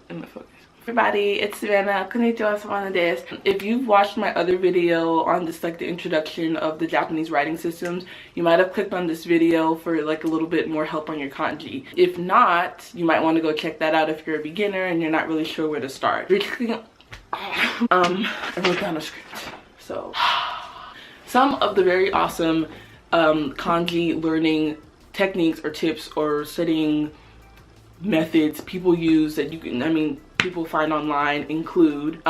in the focus. Everybody, it's Savannah. Konnichiwa, Savannah desu. If you've watched my other video on just like the introduction of the Japanese writing systems, you might have clicked on this video for like a little bit more help on your kanji. If not, you might want to go check that out if you're a beginner and you're not really sure where to start. I wrote down a script. So, some of the very awesome kanji learning techniques or tips or studying methods people use that you can, people find online include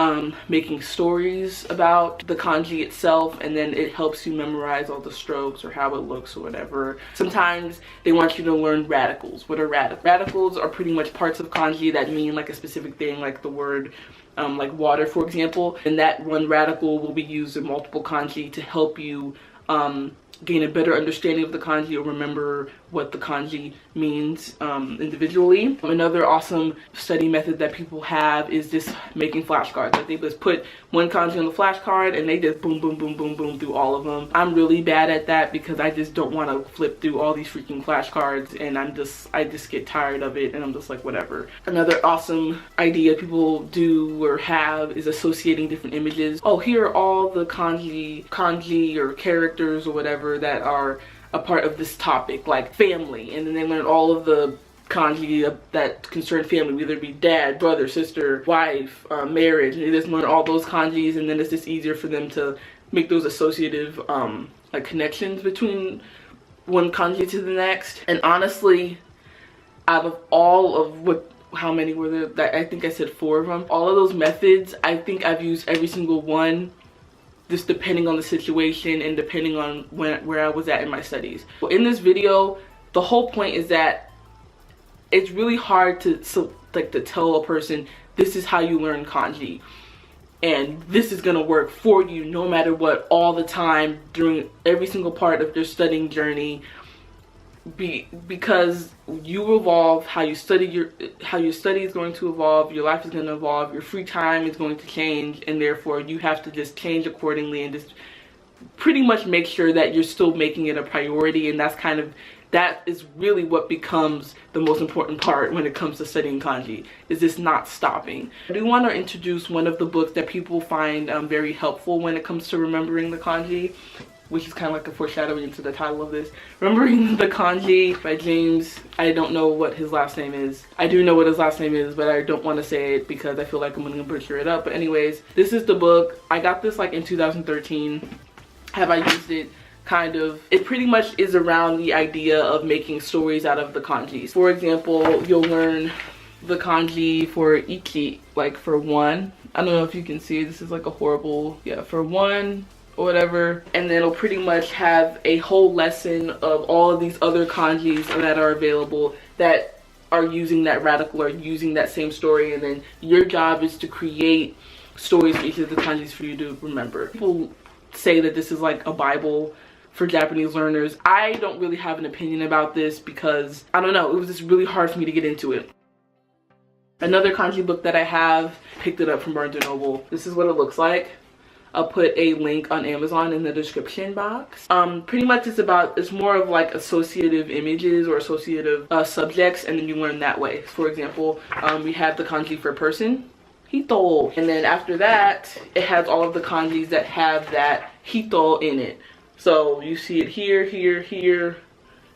making stories about the kanji itself, and then it helps you memorize all the strokes or how it looks or whatever. Sometimes they want you to learn radicals. What are radicals? Radicals are pretty much parts of kanji that mean like a specific thing, like the word like water, for example, and that one radical will be used in multiple kanji to help you gain a better understanding of the kanji or remember what the kanji means individually. Another awesome study method that people have is just making flashcards. Like they just put one kanji on the flashcard and they just boom, boom, boom, boom, boom through all of them. I'm really bad at that because I just don't want to flip through all these freaking flashcards, and I just get tired of it, and I'm just like, whatever. Another awesome idea people do or have is associating different images. Oh, here are all the kanji or characters or whatever that are a part of this topic, like family, and then they learn all of the kanji that concern family, whether it be dad, brother, sister, wife, marriage, and they just learn all those kanjis, and then it's just easier for them to make those associative like connections between one kanji to the next. And honestly, out of all of how many were there? I think I said 4 of them. All of those methods, I think I've used every single one, just depending on the situation and depending on where I was at in my studies. Well, in this video, the whole point is that it's really hard to tell a person this is how you learn kanji and this is gonna work for you no matter what, all the time, during every single part of your studying journey, because you evolve, how you study is going to evolve, your life is going to evolve, your free time is going to change, and therefore you have to just change accordingly and just pretty much make sure that you're still making it a priority. And that is really what becomes the most important part when it comes to studying kanji, is just not stopping. I do want to introduce one of the books that people find very helpful when it comes to remembering the kanji, which is kind of like a foreshadowing into the title of this. Remembering the Kanji by James. I don't know what his last name is. I do know what his last name is, but I don't want to say it because I feel like I'm going to butcher it up. But anyways, this is the book. I got this like in 2013. Have I used it? Kind of. It pretty much is around the idea of making stories out of the kanjis. For example, you'll learn the kanji for ichi, like for one. I don't know if you can see, this is like a horrible, yeah, for one, or whatever, and then it'll pretty much have a whole lesson of all of these other kanjis that are available that are using that radical or using that same story, and then your job is to create stories for each of the kanjis for you to remember. People say that this is like a Bible for Japanese learners. I don't really have an opinion about this because, I don't know, it was just really hard for me to get into it. Another kanji book that I have, picked it up from Barnes & Noble. This is what it looks like. I'll put a link on Amazon in the description box. Pretty much it's more of like associative images or associative subjects, and then you learn that way. For example, we have the kanji for person, hito, and then after that, it has all of the kanjis that have that hito in it. So you see it here, here, here,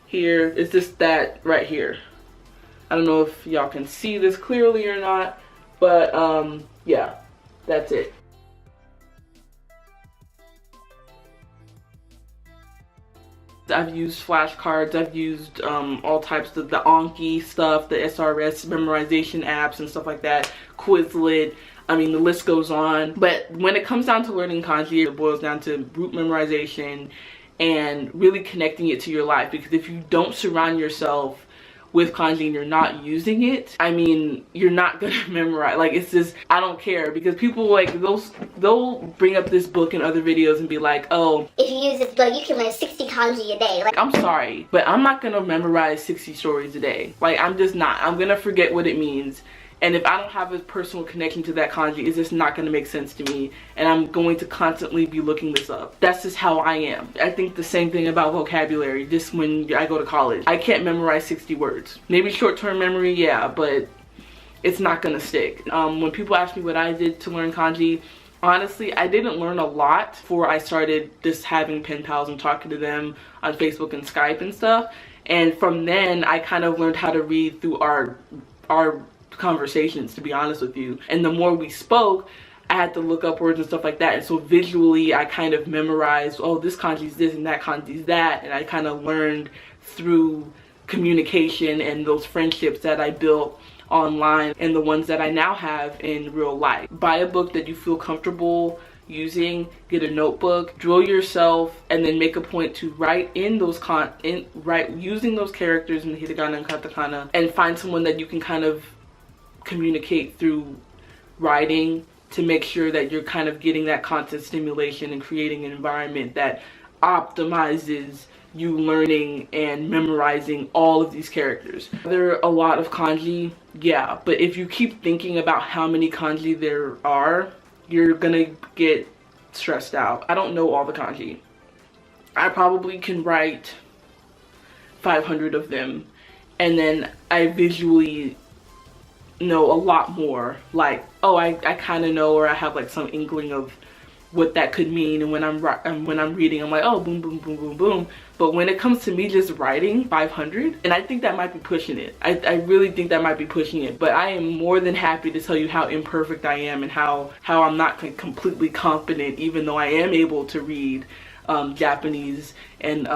here. It's just that right here. I don't know if y'all can see this clearly or not, but yeah, that's it. I've used flashcards, I've used all types of the Anki stuff, the SRS memorization apps and stuff like that, Quizlet, the list goes on. But when it comes down to learning kanji, it boils down to root memorization and really connecting it to your life. Because if you don't surround yourself with kanji and you're not using it, you're not gonna memorize. Like, it's just, I don't care, because people like they'll bring up this book in other videos and be like, oh, if you use this book you can learn 60 kanji a day. Like, I'm sorry, but I'm not gonna memorize 60 stories a day. Like, I'm just not. I'm gonna forget what it means. And if I don't have a personal connection to that kanji, it's just not going to make sense to me. And I'm going to constantly be looking this up. That's just how I am. I think the same thing about vocabulary, just when I go to college. I can't memorize 60 words. Maybe short-term memory, yeah, but it's not gonna stick. When people ask me what I did to learn kanji, honestly, I didn't learn a lot before I started just having pen pals and talking to them on Facebook and Skype and stuff. And from then, I kind of learned how to read through our conversations, to be honest with you. And the more we spoke, I had to look up words and stuff like that. And so visually, I kind of memorized, oh, this kanji's this and that kanji's that. And I kind of learned through communication and those friendships that I built online and the ones that I now have in real life. Buy a book that you feel comfortable using, get a notebook, drill yourself, and then make a point to write in those using those characters in the hiragana and katakana, and find someone that you can kind of communicate through writing to make sure that you're kind of getting that constant stimulation and creating an environment that optimizes you learning and memorizing all of these characters. There are a lot of kanji, yeah, but if you keep thinking about how many kanji there are, you're gonna get stressed out. I don't know all the kanji. I probably can write 500 of them, and then I visually know a lot more, like, oh, I kind of know, or I have like some inkling of what that could mean, and when I'm reading, I'm like, oh, boom, boom, boom, boom, boom. But when it comes to me just writing 500, and I think that might be pushing it. I really think that might be pushing it, but I am more than happy to tell you how imperfect I am and how I'm not completely confident, even though I am able to read Japanese and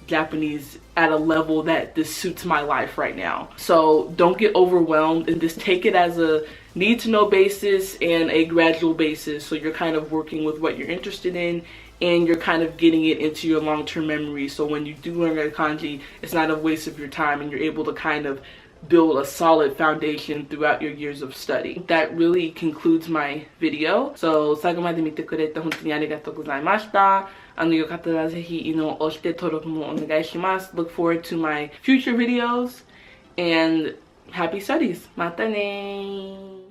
Japanese at a level that this suits my life right now. So don't get overwhelmed, and just take it as a need to know basis and a gradual basis. So you're kind of working with what you're interested in, and you're kind of getting it into your long-term memory. So when you do learn a kanji, it's not a waste of your time, and you're able to kind of build a solid foundation throughout your years of study. That really concludes my video. So 最後まで見てくれて本当にありがとうございました。よかったらぜひいいねを押して登録もお願いします。Look forward to my future videos and happy studies. またねー。